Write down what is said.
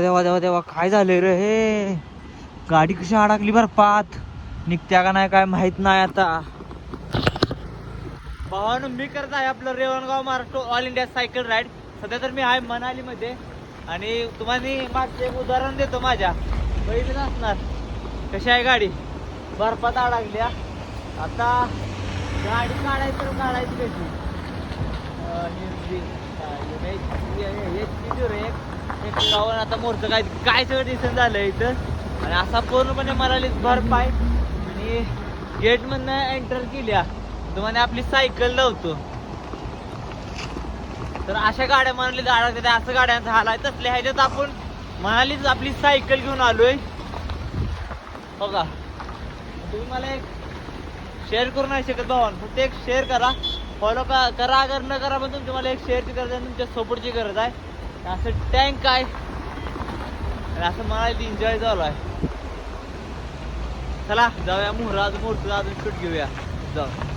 देवा देवा देवा काय झालंय रे हे. गाडी कशी अडकली बर्फात, निघत्या का नाही काय माहित नाही आता. भावानं मी करत आहे आपलं Revangaon Maharashtra all India cycle ride. सध्या तर मी आहे मनाली मध्ये आणि तुम्हाला मागचं एक उदाहरण देतो. माझ्या बघितलं असणार कशी आहे गाडी, बर्फात अडकल्या. आता गाडी काढायची तर काढायची कशी. आता मोरचं काय काय सगळं दिसून झालं इथं. आणि असा पूर्णपणे मनालीत बर्फ आहे आणि गेट मधनं एंटर केल्या तुम्हाला आपली सायकल लावतो. तर अशा गाड्या मनालीत अडकतात, असं गाड्यांचा हाल आहे. तसल्या ह्याच्यात आपण मनालीत आपली सायकल घेऊन आलोय हो का. तुम्ही मला एक शेअर करू नाही शकत भावान, फक्त एक शेअर करा, फॉलो करा अगर न करा पण तुमची मला एक शेअरची गरज आहे, तुमच्या सपोर्टची गरज आहे. असं टँक आहे आणि असं मला एन्जॉय चालू आहे. चला जाऊया मोहरा, अजून शूट घेऊया. जाऊ.